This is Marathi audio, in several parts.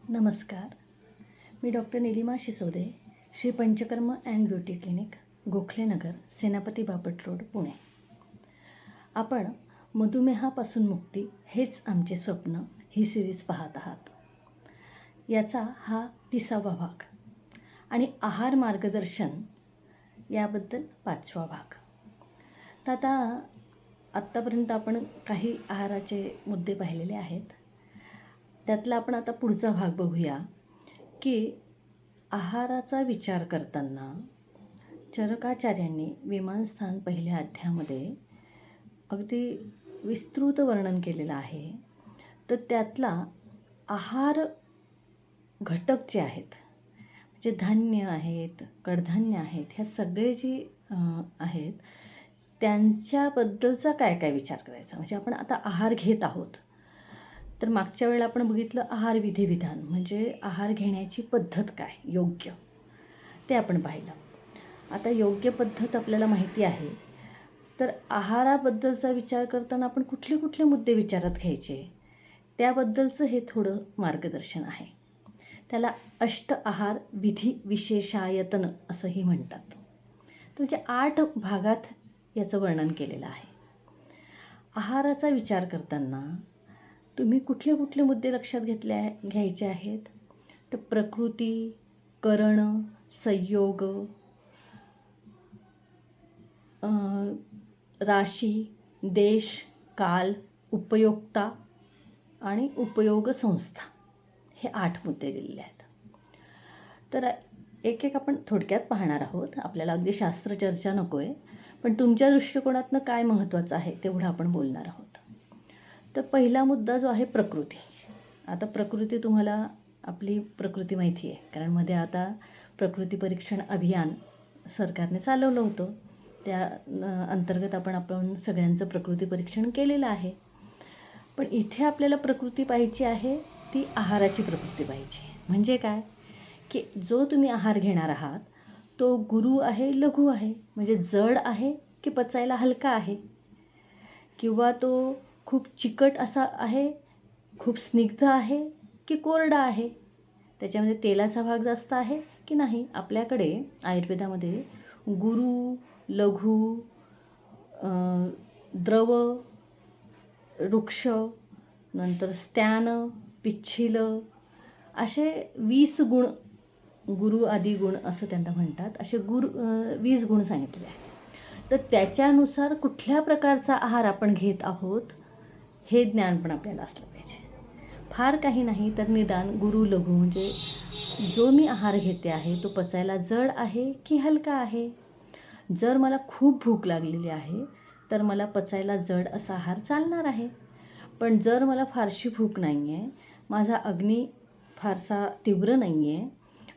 नमस्कार. मी doctor Nilima Shisode, Shri Panchakarma and beauty clinic, Gokhalenagar, Senapati Bapat road, Pune. आपण मधुमेहापासून मुक्ती हेच आमचे स्वप्न ही सिरीज पाहत आहात. याचा हा 30वा भाग आणि आहार मार्गदर्शन याबद्दल 5वा भाग. तर आत्तापर्यंत आपण काही आहाराचे मुद्दे पाहिलेले आहेत. त्यातला आपण आता पुढचा भाग बघूया की आहाराचा विचार करताना चरकाचार्यांनी विमानस्थान पहिल्या अध्यायामध्ये अगदी विस्तृत वर्णन केलेलं आहे. तर त्यातला आहार घटक जे आहेत, म्हणजे धान्य आहेत, कडधान्य आहेत, ह्या सगळे जे आहेत त्यांच्याबद्दलचा काय काय विचार करायचा. म्हणजे आपण आता आहार घेत आहोत, तर मागच्या वेळेला आपण बघितलं आहार विधिविधान, म्हणजे आहार घेण्याची पद्धत काय योग्य, ते आपण पाहिलं. आता योग्य पद्धत आपल्याला माहिती आहे, तर आहाराबद्दलचा विचार करताना आपण कुठले कुठले मुद्दे विचारात घ्यायचे त्याबद्दलचं हे थोडं मार्गदर्शन आहे. त्याला अष्ट आहार विधी विशेषायतन असंही म्हणतात. तर म्हणजे 8 भागात याचं वर्णन केलेलं आहे. आहाराचा विचार करताना तुम्ही कुठले कुठले मुद्दे लक्षात घ्यायचे आहेत. तर प्रकृती, करण, संयोग, राशी, देश, काल, उपयोक्ता आणि उपयोग संस्था, हे 8 मुद्दे दिलेले आहेत. तर एक एक आपण थोडक्यात पाहणार आहोत. आपल्याला अगदी शास्त्रचर्चा नको आहे, पण तुमच्या दृष्टिकोनातनं काय महत्त्वाचं आहे तेवढं आपण बोलणार आहोत. तर पहिला मुद्दा जो आहे प्रकृती. आता प्रकृती, तुम्हाला आपली प्रकृती माहिती आहे, कारण मध्ये आता प्रकृती परीक्षण अभियान सरकारने चालवलं होतं. त्या अंतर्गत आपण सगळ्यांचं प्रकृती परीक्षण केलेलं आहे. पण इथे आपल्याला प्रकृती पाहिजे आहे ती आहाराची प्रकृती पाहिजे. म्हणजे काय की जो तुम्ही आहार घेणार आहात तो गुरु आहे, लघु आहे, म्हणजे जड आहे की पचायला हलका आहे, किंवा तो खूप चिकट असा आहे, खूप स्निग्ध आहे की कोरडा आहे, त्याच्यामध्ये तेलाचा भाग जास्त आहे की नाही. आपल्याकडे आयुर्वेदामध्ये गुरु, लघु, द्रव, वृक्ष, नंतर स्त्यान, पिच्छिल, असे 20 गुण, गुरु आदी गुण असं त्यांना म्हणतात, असे 20 गुण सांगितले आहेत. तर त्याच्यानुसार कुठल्या प्रकारचा आहार आपण घेत आहोत हे ज्ञान पण आपल्याला असलं पाहिजे. फार काही नाही तर निदान गुरु, लघु, म्हणजे जो मी आहार घेते आहे तो पचायला जड आहे की हलका आहे. जर मला खूप भूक लागलेली आहे तर मला पचायला जड असा आहार चालणार आहे. पण जर मला फारशी भूक नाही आहे, माझा अग्नी फारसा तीव्र नाही आहे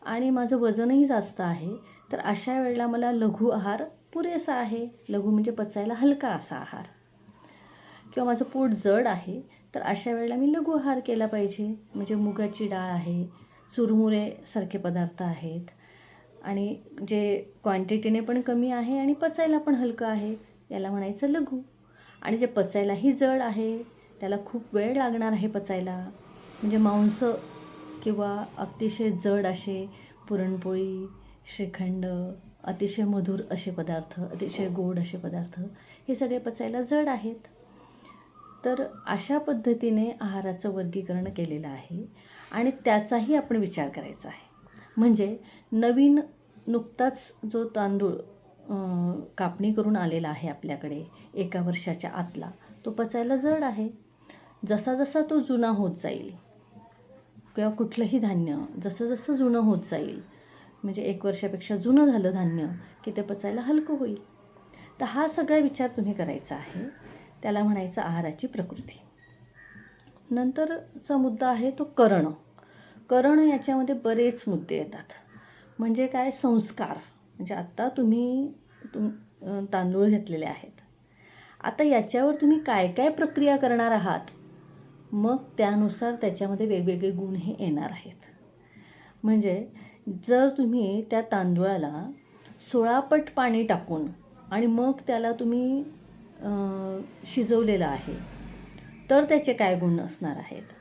आणि माझं वजनही जास्त आहे, तर अशा वेळेला मला लघु आहार पुरेसा आहे. लघु म्हणजे पचायला हलका असा आहार. किंवा माझं पोट जड आहे तर अशा वेळेला मी लघु आहार केला पाहिजे. म्हणजे मुगाची डाळ आहे, चुरमुरेसारखे पदार्थ आहेत आणि जे क्वांटिटीने पण कमी आहे आणि पचायला पण हलकं आहे, याला म्हणायचं लघु. आणि जे पचायलाही जड आहे, त्याला खूप वेळ लागणार आहे पचायला, म्हणजे मांस किंवा अतिशय जड असे पुरणपोळी, श्रीखंड, अतिशय मधुर असे पदार्थ, अतिशय गोड असे पदार्थ, हे सगळे पचायला जड आहेत. तर अशा पद्धतीने आहाराचं वर्गीकरण केलेलं आहे आणि त्याचाही आपण विचार करायचा आहे. म्हणजे नवीन नुकताच जो तांदूळ कापणी करून आलेला आहे आपल्याकडे 1 वर्षाच्या आतला, तो पचायला जड आहे. जसा जसा तो जुना होत जाईल, किंवा कुठलंही धान्य जसं जसं जुनं होत जाईल, म्हणजे 1 वर्षापेक्षा जुनं झालं धान्य की ते पचायला हलकं होईल. तर हा सगळा विचार तुम्ही करायचा आहे. त्याला म्हणायचं आहाराची प्रकृती. नंतरचा मुद्दा आहे तो करण. करण याच्यामध्ये बरेच मुद्दे येतात. म्हणजे काय, संस्कार. म्हणजे आत्ता तुम्ही तांदूळ घेतलेले आहेत, आता याच्यावर तुम्ही काय काय प्रक्रिया करणार आहात, मग त्यानुसार त्याच्यामध्ये वेगवेगळे गुण हे येणार आहेत. म्हणजे जर तुम्ही त्या तांदूळाला 16 पट पाणी टाकून आणि मग त्याला तुम्ही शिजवलेलं आहे, तर त्याचे काय गुण असणार आहेत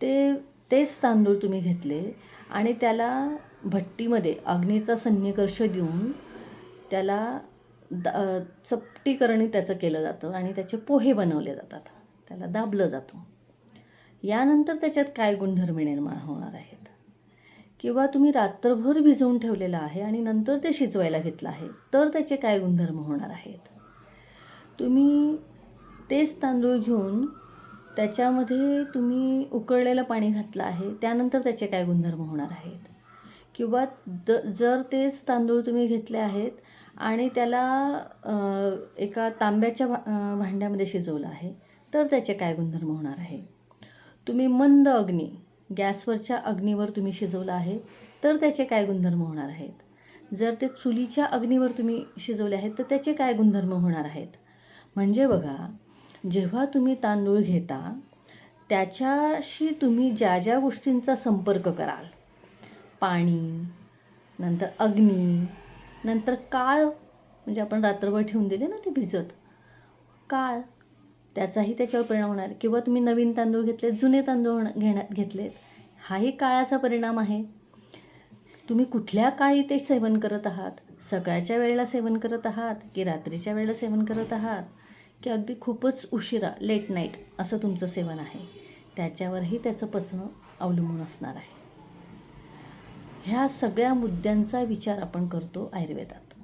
ते तेच तांदूळ तुम्ही घेतले आणि त्याला भट्टीमध्ये अग्नीचा सन्निकर्ष देऊन त्याला चपटीकरणी त्याचं केलं जातं आणि त्याचे पोहे बनवले जातात, त्याला दाबलं जातं. यानंतर त्याच्यात काय गुणधर्म निर्माण होणार आहेत, किंवा तुम्ही रात्रभर भिजवून ठेवलेलं आहे आणि नंतर ते शिजवायला घेतलं आहे, तर त्याचे काय गुणधर्म होणार आहेत. तुम्ही तेच तांदूळ घेऊन त्याच्यामध्ये तुम्ही उकळलेलं पाणी घातलं आहे, त्यानंतर त्याचे काय गुणधर्म होणार आहेत. किंवा जर तेच तांदूळ तुम्ही घेतले आहेत आणि त्याला एका तांब्याच्या भांड्यामध्ये शिजवलं आहे, तर त्याचे काय गुणधर्म होणार आहे. तुम्ही मंद अग्नी, गॅसवरच्या अग्नीवर तुम्ही शिजवलं आहे, तर त्याचे काय गुणधर्म होणार आहेत. जर ते चुलीच्या अग्नीवर तुम्ही शिजवले आहेत, तर त्याचे काय गुणधर्म होणार आहेत. म्हणजे बघा, जेव्हा तुम्ही तांदूळ घेता त्याच्याशी तुम्ही ज्या ज्या गोष्टींचा संपर्क कराल, पाणी, नंतर अग्नी, नंतर काळ, म्हणजे आपण रात्रभर ठेवून दिले ना ते भिजत, काळ, त्याचाही त्याच्यावर परिणाम होणार. किंवा तुम्ही नवीन तांदूळ घेतले, जुने तांदूळ घेतलेत, हाही काळाचा परिणाम आहे. तुम्ही कुठल्या काळी ते सेवन करत आहात, सकाळच्या वेळेला सेवन करत आहात की रात्रीच्या वेळेला सेवन करत आहात, की अगदी खूपच उशिरा, लेट नाईट असं तुमचं सेवन आहे, त्याच्यावरही त्याचं पचणं अवलंबून असणार आहे. ह्या सगळ्या मुद्द्यांचा विचार आपण करतो आयुर्वेदात.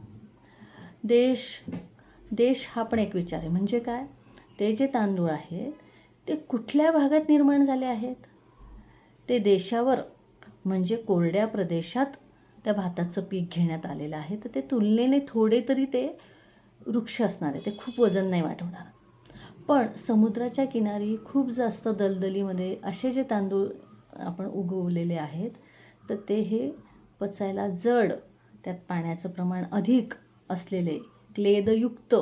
देश हा पण एक विचार आहे. म्हणजे काय, ते जे तांदूळ आहेत ते कुठल्या भागात निर्माण झाले आहेत. ते देशावर, म्हणजे कोरड्या प्रदेशात त्या भाताचं पीक घेण्यात आलेलं आहे, तर ते तुलनेने थोडे तरी ते वृक्ष असणार आहे, ते खूप वजन नाही वाढवणार. पण समुद्राच्या किनारी खूप जास्त दलदलीमध्ये असे जे तांदूळ आपण उगवलेले आहेत, तर ते हे पचायला जड, त्यात पाण्याचं प्रमाण अधिक असलेले, क्लेदयुक्त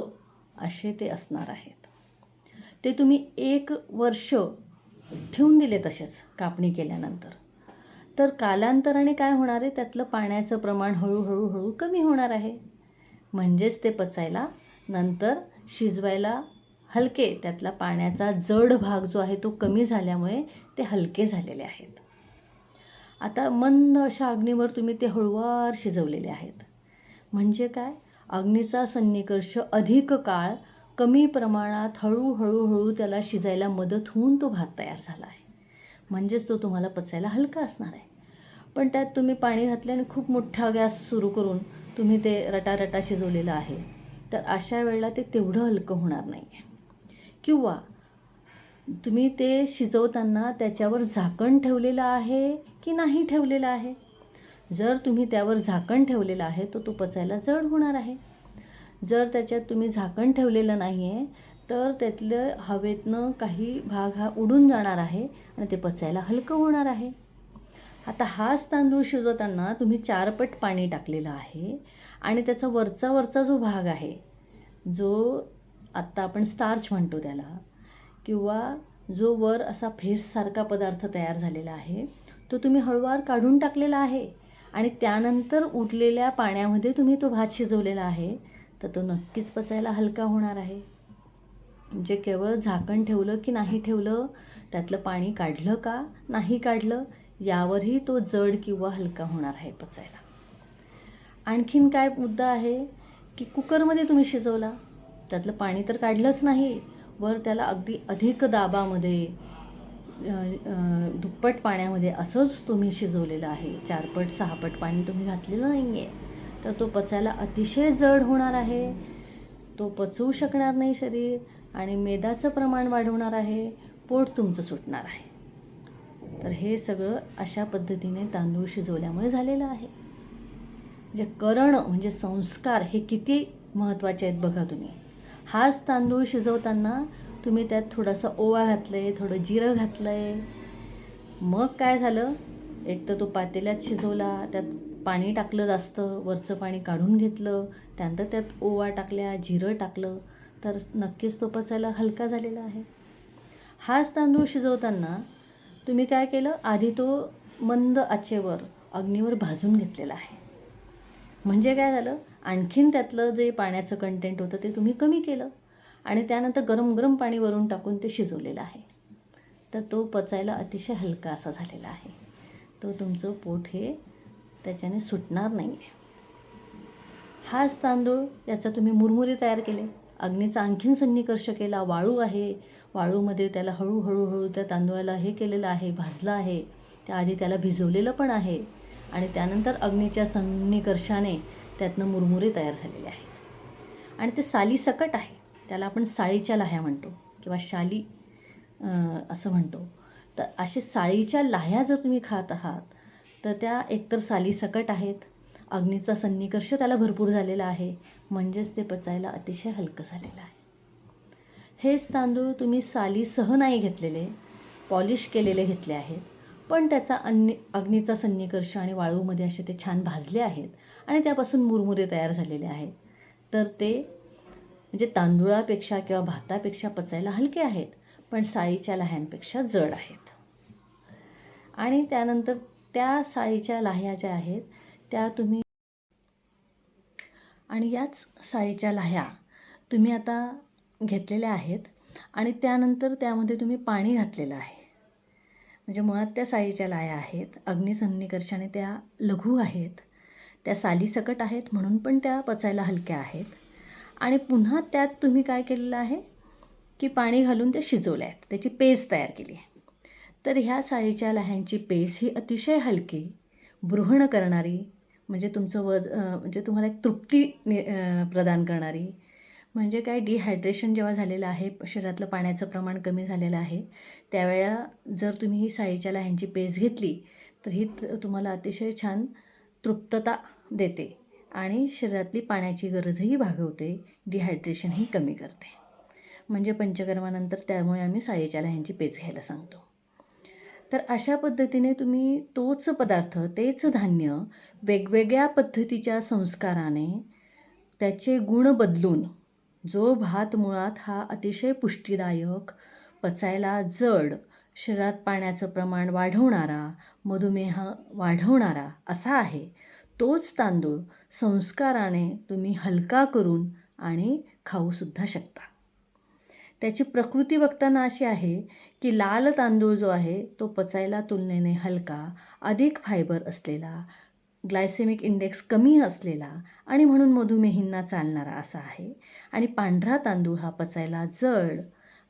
असे ते असणार आहेत. ते तुम्ही 1 वर्ष ठेवून दिले तसेच कापणी केल्यानंतर, तर कालांतराने काय होणार आहे, त्यातलं पाण्याचं प्रमाण हळूहळू कमी होणार आहे. म्हणजेच ते पचायला, नंतर शिजवायला हलके, त्यातला पाण्याचा जड भाग जो आहे तो कमी झाल्यामुळे ते हलके झालेले आहेत. आता मंद अशा अग्नीवर तुम्ही ते हळूवार शिजवलेले आहेत. म्हणजे काय, अग्नीचा सन्निकर्ष अधिक काळ कमी प्रमाणात हळूहळू त्याला शिजायला मदत होऊन तो भात तयार झाला आहे. म्हणजेच तो तुम्हाला पचायला हलका असणार आहे. पण त्यात तुम्ही पाणी घातले आणि खूप मोठा गॅस सुरू करून तुम्ही ते रटारटा शिजवलेलं आहे, तर अशा वेळेला ते तेवढं हलकं होणार नाही आहे. किंवा तुम्ही ते शिजवताना त्याच्यावर झाकण ठेवलेलं आहे की नाही ठेवलेलं आहे. जर तुम्ही त्यावर झाकण ठेवलेलं आहे तर तो पचायला जड होणार आहे. जर त्याच्यात तुम्ही झाकण ठेवलेलं नाही आहे, तर त्यातलं हवेतनं काही भाग हा उडून जाणार आहे आणि ते पचायला हलकं होणार आहे. आता हाच तांदूळ शिजवताना तुम्ही 4 पट पाणी टाकलेलं आहे आणि त्याचा वरचा जो भाग आहे, जो आत्ता आपण स्टार्च म्हणतो त्याला, किंवा जो वर असा फेससारखा पदार्थ तयार झालेला आहे, तो तुम्ही हळूवार काढून टाकलेला आहे आणि त्यानंतर उरलेल्या पाण्यामध्ये तुम्ही तो भात शिजवलेला आहे, तर तो नक्कीच पचायला हलका होणार आहे. म्हणजे केवळ झाकण ठेवलं की नाही ठेवलं, त्यातलं पाणी काढलं का नाही काढलं, यावरही तो जड किंवा हलका होणार आहे पचायला. आणखीन काय मुद्दा आहे की कुकरमध्ये तुम्ही शिजवला, त्यातलं पाणी तर काढलंच नाही, वर त्याला अगदी अधिक दाबामध्ये, दुप्पट पाण्यामध्ये असंच तुम्ही शिजवलेलं आहे, 4 पट 6 पट पाणी तुम्ही घातलेलं नाही आहे, तर तो पचायला अतिशय जड होणार आहे. तो पचवू शकणार नाही शरीर आणि मेदाचं प्रमाण वाढवणार आहे, पोट तुमचं सुटणार आहे. तर हे सगळं अशा पद्धतीने तांदूळ शिजवल्यामुळे झालेलं आहे. म्हणजे करण म्हणजे संस्कार हे किती महत्त्वाचे आहेत बघा तुम्ही. हाच तांदूळ शिजवताना तुम्ही त्यात थोडासा ओवा घातलं आहे, थोडं जिरं घातलं आहे. मग काय झालं, एक तर तो पातेल्यात शिजवला, त्यात पाणी टाकलं जास्त, वरचं पाणी काढून घेतलं, त्यानंतर त्यात ओवा टाकल्या, जिरं टाकलं, तर नक्कीच तो पचायला हलका झालेला आहे. हाच तांदूळ शिजवताना तुम्ही काय केलं, आधी तो मंद आचेवर अग्नीवर भाजून घेतलेला आहे. म्हणजे काय झालं, आणखीन त्यातलं जे पाण्याचं कंटेंट होतं ते तुम्ही कमी केलं आणि त्यानंतर गरम गरम पाणी वरून टाकून ते शिजवलेलं आहे. तर तो पचायला अतिशय हलका असा झालेला आहे. तो तुमचं पोट हे त्याच्याने सुटणार नाही आहे. हाच तांदूळ याचा तुम्ही मुरमुरे तयार केले, अग्नीचा आणखीन सन्निकर्ष केला, वाळू आहे, वाळूमध्ये त्याला हळूहळू त्या तांदूळाला हे केलेलं आहे, भाजलं आहे, त्याआधी त्याला भिजवलेलं पण आहे आणि त्यानंतर अग्नीच्या सन्निकर्षाने त्यातनं मुरमुरे तयार झालेले आहेत. आणि ते सालीसकट आहे, त्याला आपण साळीच्या लाह्या म्हणतो किंवा शाली असं म्हणतो. तर असे साळीच्या लाह्या जर तुम्ही खात आहात तर त्या एकतर सालीसकट आहेत, अग्नीचा सन्निकर्ष त्याला भरपूर झालेला आहे, म्हणजेच ते पचायला अतिशय हलकं झालेलं आहे. हेच तांदूळ तुम्ही सालीसह नाही घेतलेले, पॉलिश केलेले घेतले आहेत, पण त्याचा अग्नीचा सन्निकर्ष आणि वाळूमध्ये असे ते छान भाजले आहेत आणि त्यापासून मुरमुरे तयार झालेले आहेत. तर ते म्हणजे तांदूळापेक्षा किंवा भातापेक्षा पचायला हलके आहेत, पण साळीच्या लाह्यांपेक्षा जड आहेत. आणि त्यानंतर त्या साळीच्या लाह्या ज्या आहेत त्या तुम्ही आणि याच साळीच्या लाह्या तुम्ही आता घेतलेल्या आहेत आणि त्यानंतर त्यामध्ये तुम्ही पाणी घातलेलं आहे. म्हणजे मुळात त्या साळीच्या लाह्या आहेत, अग्निसन्निकर्षाने त्या लघु आहेत, त्या सालीसकट आहेत म्हणून पण त्या पचायला हलक्या आहेत. आणि पुन्हा त्यात तुम्ही काय केलेलं आहे की पाणी घालून ते शिजवले आहेत, त्याची पेस्ट तयार केली आहे. तर ह्या साळीच्या लाह्यांची पेस्ट ही अतिशय हलकी, बृहण करणारी, म्हणजे तुमचं म्हणजे तुम्हाला एक तृप्ती प्रदान करणारी, म्हणजे काय डिहायड्रेशन जेव्हा झालेलं आहे, शरीरातलं पाण्याचं प्रमाण कमी झालेलं आहे, त्यावेळेला जर तुम्ही ही साळीच्या लाह्यांची पेस्ट घेतली तर ही तुम्हाला अतिशय छान तृप्तता देते आणि शरीरातली पाण्याची गरजही भागवते, डिहायड्रेशनही कमी करते. म्हणजे पंचकर्मानंतर त्यामुळे आम्ही साळीच्या लाह्यांची पेस्ट घ्यायला सांगतो. तर अशा पद्धतीने तुम्ही तोच पदार्थ, तेच धान्य वेगवेगळ्या पद्धतीच्या संस्काराने त्याचे गुण बदलून, जो भात मुळात हा अतिशय पुष्टीदायक, पचायला जड, शरीरात पाण्याचं प्रमाण वाढवणारा, मधुमेह वाढवणारा असा आहे, तोच तांदूळ संस्काराने तुम्ही हलका करून आणि खाऊसुद्धा शकता. त्याची प्रकृती बघताना अशी आहे की लाल तांदूळ जो आहे तो पचायला तुलनेने हलका, अधिक फायबर असलेला, ग्लायसेमिक इंडेक्स कमी असलेला आणि म्हणून मधुमेहींना चालणारा असा आहे. आणि पांढरा तांदूळ हा पचायला जड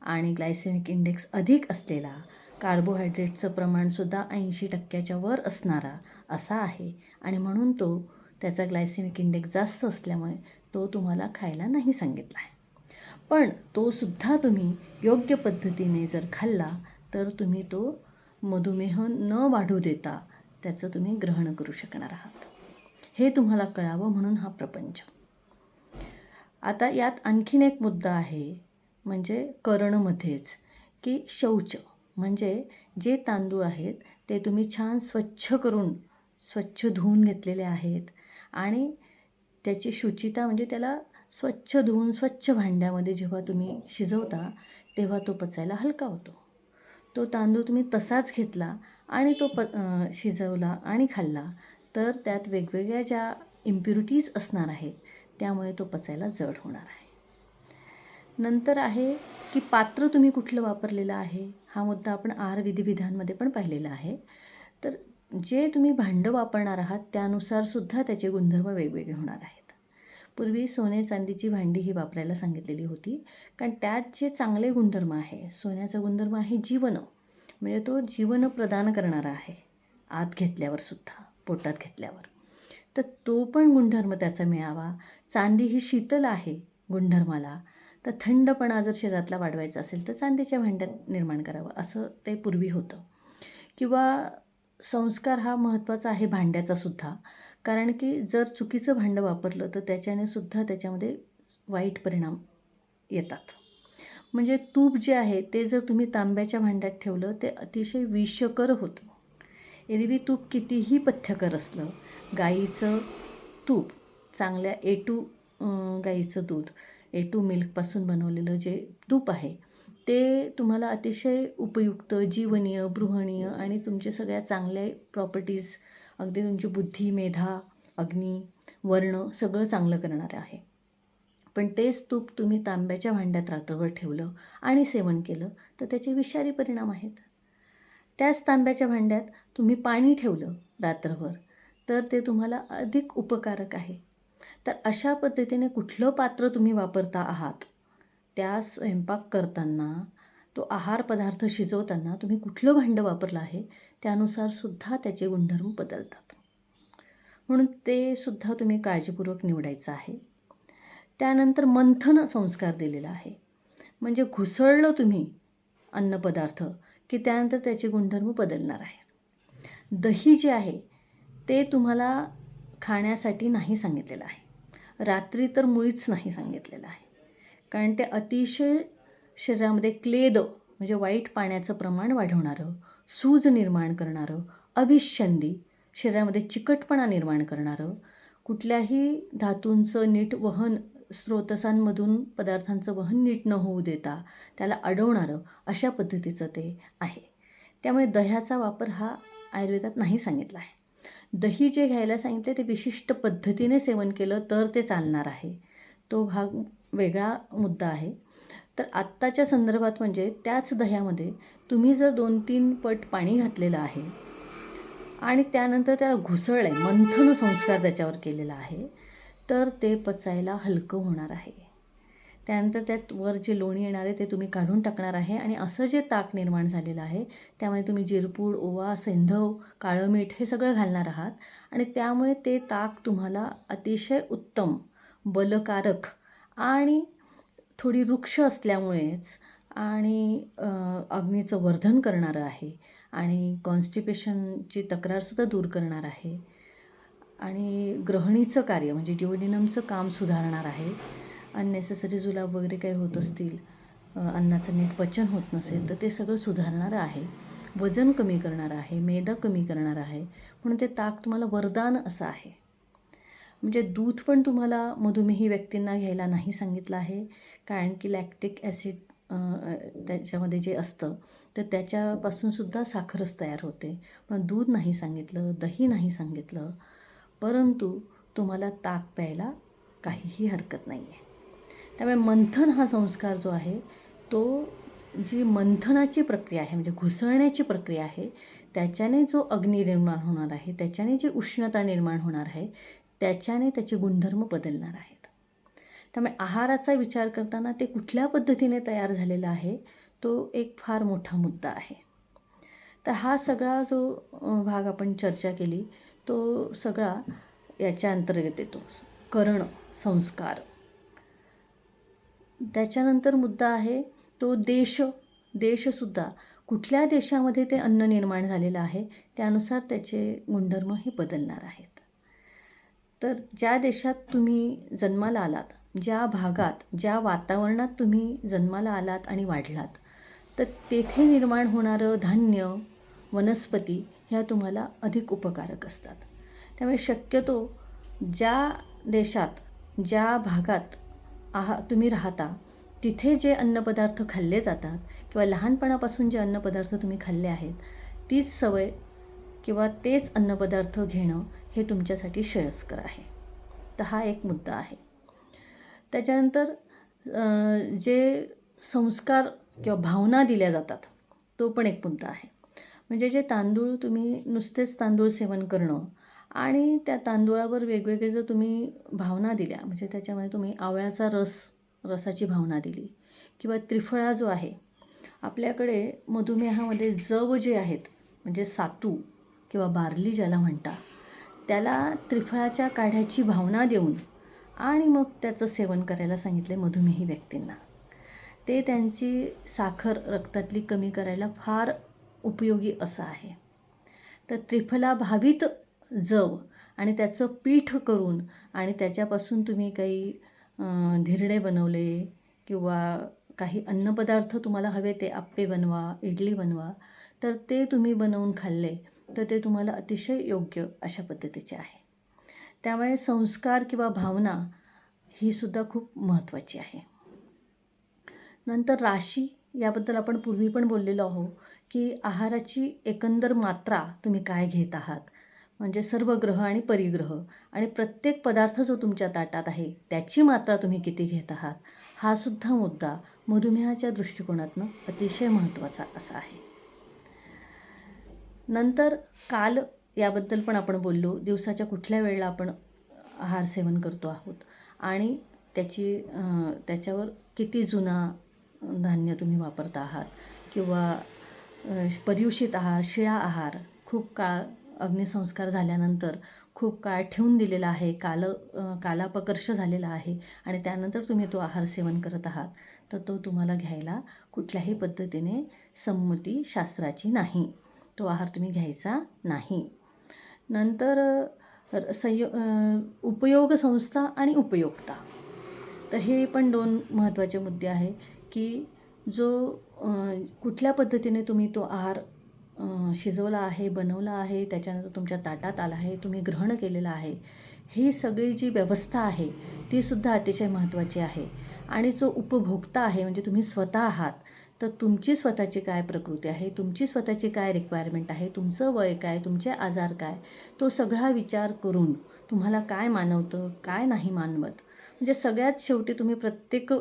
आणि ग्लायसेमिक इंडेक्स अधिक असलेला, कार्बोहायड्रेटचं प्रमाणसुद्धा 80% वर असणारा असा आहे आणि म्हणून तो त्याचा ग्लायसेमिक इंडेक्स जास्त असल्यामुळे तो तुम्हाला खायला नाही सांगितला आहे. पण तो सुद्धा तुम्ही योग्य पद्धतीने जर खाल्ला तर तुम्ही तो मधुमेह न वाढू देता त्याचं तुम्ही ग्रहण करू शकणार आहात. हे तुम्हाला कळावं म्हणून हा प्रपंच. आता यात आणखीन एक मुद्दा आहे, म्हणजे करणमध्येच, की शौच, म्हणजे जे तांदूळ आहेत ते तुम्ही छान स्वच्छ करून, स्वच्छ धुवून घेतलेले आहेत आणि त्याची शुचिता, म्हणजे त्याला स्वच्छ धुवून स्वच्छ भांड्यामध्ये जेव्हा तुम्ही शिजवता तेव्हा तो पचायला हलका होतो. तो तांदूळ तुम्ही तसाच घेतला आणि तो शिजवला आणि खाल्ला तर त्यात वेगवेगळ्या ज्या इम्प्युरिटीज असणार आहेत त्यामुळे तो पचायला जड होणार आहे. नंतर आहे की पात्र तुम्ही कुठलं वापरलेलं आहे, हा मुद्दा आपण आहार विधिविधानमध्ये पण पाहिलेला आहे. तर जे तुम्ही भांडं वापरणार आहात त्यानुसार सुद्धा त्याचे गुणधर्म वेगवेगळे होणार आहेत. पूर्वी सोने चांदीची भांडी ही वापरायला सांगितलेली होती, कारण त्यात जे चांगले गुणधर्म आहे, सोन्याचा गुणधर्म आहे जीवन, म्हणजे तो जीवन प्रदान करणारा आहे आत घेतल्यावर सुद्धा, पोटात घेतल्यावर, तर तो पण गुणधर्म त्याचा मिळावा. चांदी ही शीतल आहे गुणधर्माला, तर थंडपणा जर शरीरातला वाढवायचा असेल तर चांदीच्या भांड्यात निर्माण करावं, असं ते पूर्वी होतं. किंवा संस्कार हा महत्त्वाचा आहे भांड्याचा सुद्धा, कारण की जर चुकीचं भांडं वापरलं तर त्याच्याने सुद्धा त्याच्यामध्ये वाईट परिणाम येतात. म्हणजे तूप जे आहे ते जर तुम्ही तांब्याच्या भांड्यात ठेवलं ते अतिशय विषकर होतं. एरवी तूप कितीही पथ्यकर असलं, गाईचं तूप, चांगल्या A2 गाईचं दूध, A2 मिल्कपासून बनवलेलं जे तूप आहे ते तुम्हाला अतिशय उपयुक्त, जीवनीय, बृहणीय आणि तुमचे सगळ्या चांगल्या प्रॉपर्टीज, अगदी तुमची बुद्धी, मेधा, अग्नी, वर्ण सगळं चांगलं करणारं आहे. पण तेच तूप तुम्ही तांब्याच्या भांड्यात रात्रभर ठेवलं आणि सेवन केलं तर त्याचे विषारी परिणाम आहेत. त्याच तांब्याच्या भांड्यात तुम्ही पाणी ठेवलं रात्रभर तर ते तुम्हाला अधिक उपकारक आहे. तर अशा पद्धतीने कुठलं पात्र तुम्ही वापरता आहात, त्या स्वयंपाक करताना, तो आहार पदार्थ शिजवताना तुम्ही कुठलं भांडं वापरलं आहे त्यानुसार सुद्धा त्याचे गुणधर्म बदलतात. म्हणून ते सुद्धा तुम्ही काळजीपूर्वक निवडायचं आहे. त्यानंतर मंथन संस्कार दिलेला आहे. म्हणजे घुसळलं तुम्ही अन्नपदार्थ की त्यानंतर त्याचे गुणधर्म बदलणार आहेत. दही जे आहे ते तुम्हाला खाण्यासाठी नाही सांगितलेलं आहे. रात्री तर मुळीच नाही सांगितलेलं आहे. कारण ते अतिशय शरीरामध्ये क्लेद म्हणजे वाईट पाण्याचं प्रमाण वाढवणारं, सूज निर्माण करणारं, अभिष्यंदी शरीरामध्ये चिकटपणा निर्माण करणारं, कुठल्याही धातूंचं नीट वहन स्रोतसांमधून पदार्थांचं वहन नीट न होऊ देता त्याला अडवणारं अशा पद्धतीचं ते आहे. त्यामुळे दह्याचा वापर हा आयुर्वेदात नाही सांगितला आहे. दही जे घ्यायला सांगितले ते विशिष्ट पद्धतीने सेवन केलं तर ते चालणार आहे. तो भाग वेगळा मुद्दा आहे. तर आत्ताच्या संदर्भात म्हणजे त्याच दह्यामध्ये तुम्ही जर 2-3 पट पाणी घातलेलं आहे आणि त्यानंतर त्याला घुसळलं आहे, मंथन संस्कार त्याच्यावर केलेला आहे, तर ते पचायला हलकं होणार आहे. त्यानंतर त्यात वर जे लोणी येणार आहे ते तुम्ही काढून टाकणार आहे आणि असं जे ताक निर्माण झालेलं आहे त्यामध्ये तुम्ही जिरपूड, ओवा, सैंधव, काळं मीठ हे सगळं घालणार आहात आणि त्यामुळे ते ताक तुम्हाला अतिशय उत्तम, बलकारक आणि थोडी वृक्ष असल्यामुळेच आणि अग्नीचं वर्धन करणारं आहे आणि कॉन्स्टिपेशनची तक्रारसुद्धा दूर करणार आहे आणि ग्रहणीचं कार्य म्हणजे ड्युओडेनमचं काम सुधारणार आहे. अननेसेसरी जुलाब वगैरे काही होत असतील, अन्नाचं नीट पचन होत नसेल तर ते सगळं सुधारणारं आहे, वजन कमी करणारं आहे, मेदा कमी करणारं आहे. म्हणून ते ताक तुम्हाला वरदान असं आहे. म्हणजे दूध पण तुम्हाला मधुमेही व्यक्तींना घ्यायला नाही सांगितलं आहे, कारण की लॅक्टिक ॲसिड त्याच्यामध्ये जे असतं तर त्याच्यापासूनसुद्धा साखरच तयार होते. पण दूध नाही सांगितलं, दही नाही सांगितलं, परंतु तुम्हाला ताक प्यायला काहीही हरकत नाही आहे. त्यामुळे मंथन हा संस्कार जो आहे तो जी मंथनाची प्रक्रिया आहे म्हणजे घुसळण्याची प्रक्रिया आहे त्याच्याने जो अग्नी निर्माण होणार आहे, त्याच्याने जी उष्णता निर्माण होणार आहे, त्याच्याने त्याचे गुणधर्म बदलणार आहेत. त्यामुळे आहाराचा विचार करताना ते कुठल्या पद्धतीने तयार झालेला आहे तो एक फार मोठा मुद्दा आहे. तर हा सगळा जो भाग आपण चर्चा केली तो सगळा याच्या अंतर्गत येतो. करण संस्कार. त्याच्यानंतर मुद्दा आहे तो देशसुद्धा कुठल्या देशामध्ये ते अन्न निर्माण झालेलं आहे त्यानुसार त्याचे गुणधर्म हे बदलणार आहेत. तर ज्या देशात तुम्ही जन्माला आलात, ज्या भागात, ज्या वातावरणात तुम्ही जन्माला आलात आणि वाढलात, तर तेथे निर्माण होणारं धान्य, वनस्पती ह्या तुम्हाला अधिक उपकारक असतात. त्यामुळे शक्यतो ज्या देशात, ज्या भागात तुम्ही राहता तिथे जे अन्नपदार्थ खाल्ले जातात किंवा लहानपणापासून जे अन्नपदार्थ तुम्ही खाल्ले आहेत तीच सवय किंवा तेच अन्नपदार्थ घेणं हे तुमच्यासाठी श्रेयस्कर आहे. तर हा एक मुद्दा आहे. त्याच्यानंतर जे संस्कार किंवा भावना दिल्या जातात तो पण एक मुद्दा आहे. म्हणजे जे तांदूळ तुम्ही नुसतेच तांदूळ सेवन करणं आणि त्या तांदूळावर वेगवेगळे जर तुम्ही भावना दिल्या म्हणजे त्याच्यामध्ये तुम्ही आवळ्याचा रसाची भावना दिली किंवा त्रिफळा जो आहे आपल्याकडे मधुमेहामध्ये जव जे आहेत म्हणजे सातू किंवा बार्ली ज्याला म्हणतात त्याला त्रिफळाच्या काढ्याची भावना देऊन आणि मग त्याचं सेवन करायला सांगितले मधुमेही व्यक्तींना. ते त्यांची साखर रक्तातली कमी करायला फार उपयोगी असं आहे. तर त्रिफला भावित जव आणि त्याचं पीठ करून आणि त्याच्यापासून तुम्ही काही धिरडे बनवले किंवा काही अन्नपदार्थ तुम्हाला हवे ते आप्पे बनवा, इडली बनवा, तर ते तुम्ही बनवून खाल्ले तर ते तुम्हाला अतिशय योग्य अशा पद्धतीचे आहे. त्यामुळे संस्कार किंवा भावना ही सुद्धा खूप महत्त्वाची आहे. नंतर राशी याबद्दल आपण पूर्वी पण बोललेलो आहोत की आहाराची एकंदर मात्रा तुम्ही काय घेत आहात म्हणजे सर्व ग्रह आणि परिग्रह आणि प्रत्येक पदार्थ जो तुमच्या ताटात आहे त्याची मात्रा तुम्ही किती घेत आहात हा सुद्धा मुद्दा मधुमेहाच्या दृष्टिकोनातून अतिशय महत्त्वाचा असा आहे. नंतर काल याबद्दल पण आपण बोललो, दिवसाच्या कुठल्या वेळेला आपण आहार सेवन करतो आहोत आणि त्याच्यावर किती जुना धान्य तुम्ही वापरत आहात किंवा पर्युषित आहार, शिळा आहार खूप काळ अग्निसंस्कार झाल्यानंतर खूप काळ ठेवून दिलेला आहे, कालापकर्ष झालेला आहे आणि त्यानंतर तुम्ही तो आहार सेवन करत आहात, तर तो तुम्हाला घ्यायला कुठल्याही पद्धतीने संमती शास्त्राची नाही. तो आहार तुम्ही घ्यायचा नाही. नंतर उपयोग संस्था आणि उपयोक्ता, तर हे पण 2 महत्त्वाचे मुद्दे आहे की कुठल्या पद्धतीने तुम्ही तो आहार शिजवला आहे, बनवला आहे, त्याच्यानंतर तुमच्या ताटात आला आहे, तुम्ही ग्रहण केलेलं आहे, ही सगळी जी व्यवस्था आहे तीसुद्धा अतिशय महत्त्वाची आहे. आणि जो उपभोक्ता आहे म्हणजे तुम्ही स्वतः आहात, तर तुमची स्वतःची काय प्रकृती आहे, तुमची स्वतःची काय रिक्वायरमेंट आहे, तुमचं वय काय, तुमचे आजार काय, तो सगळा विचार करून तुम्हाला काय मानवतं, काय नाही मानवत, म्हणजे सगळ्यात शेवटी तुम्ही प्रत्येक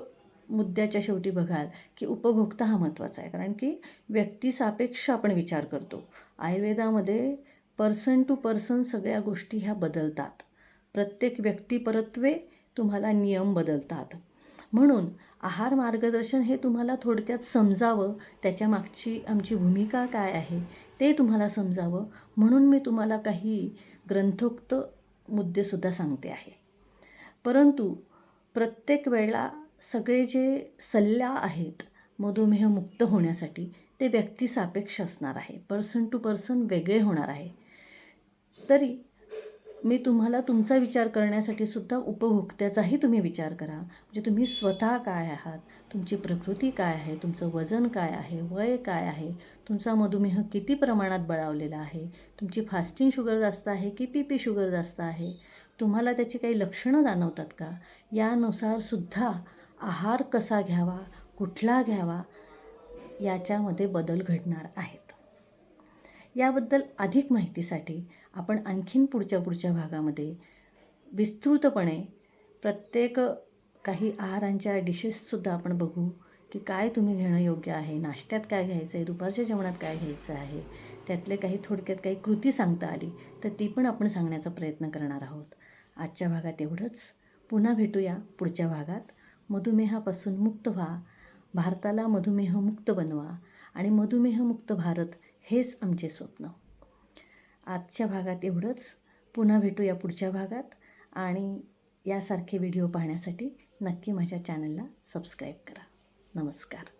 मुद्द्याच्या शेवटी बघाल की उपभोक्ता हा महत्त्वाचा आहे. कारण की व्यक्तिसापेक्ष आपण विचार करतो. आयुर्वेदामध्ये पर्सन टू पर्सन सगळ्या गोष्टी ह्या बदलतात. प्रत्येक व्यक्तिपरत्वे तुम्हाला नियम बदलतात. म्हणून आहार मार्गदर्शन हे तुम्हाला थोडक्यात समजावं, त्याच्यामागची आमची भूमिका काय आहे ते तुम्हाला समजावं म्हणून मी तुम्हाला काही ग्रंथोक्त मुद्देसुद्धा सांगते आहे. परंतु प्रत्येक वेळेला सगळे जे सल्ला आहेत मधुमेहमुक्त होण्यासाठी ते व्यक्तिसापेक्ष असणार आहे, पर्सन टू पर्सन वेगळे होणार आहे. तरी मी तुम्हाला तुमचा विचार करण्यासाठी सुद्धा उपभोक्त्याचाही तुम्ही विचार करा. म्हणजे तुम्ही स्वतः काय आहात, तुमची प्रकृती काय आहे, तुमचं वजन काय आहे, वय काय आहे, तुमचा मधुमेह किती प्रमाणात बळावलेला आहे, तुमची फास्टिंग शुगर जास्त आहे की PP शुगर जास्त आहे, तुम्हाला त्याची काही लक्षणं जाणवतात का, यानुसार सुद्धा आहार कसा घ्यावा, कुठला घ्यावा, याच्यामध्ये बदल घडणार आहेत. याबद्दल अधिक माहितीसाठी आपण आणखीन पुढच्या भागामध्ये विस्तृतपणे प्रत्येक काही आहारांच्या डिशेससुद्धा आपण बघू की काय तुम्ही घेणं योग्य आहे, नाश्त्यात काय घ्यायचं आहे, दुपारच्या जेवणात काय घ्यायचं आहे, त्यातले काही थोडक्यात काही कृती सांगता आली तर ती पण आपण सांगण्याचा प्रयत्न करणार आहोत. आजच्या भागात एवढंच. पुन्हा भेटूया पुढच्या भागात. मधुमेहापासून मुक्त व्हा, भारताला मधुमेहमुक्त बनवा आणि मधुमेहमुक्त भारत हेच आमचे स्वप्न. आजच्या भागात एवढंच. पुन्हा भेटूया पुढच्या भागात आणि यासारखे व्हिडिओ पाहण्यासाठी नक्की माझ्या चॅनलला सबस्क्राईब करा. नमस्कार.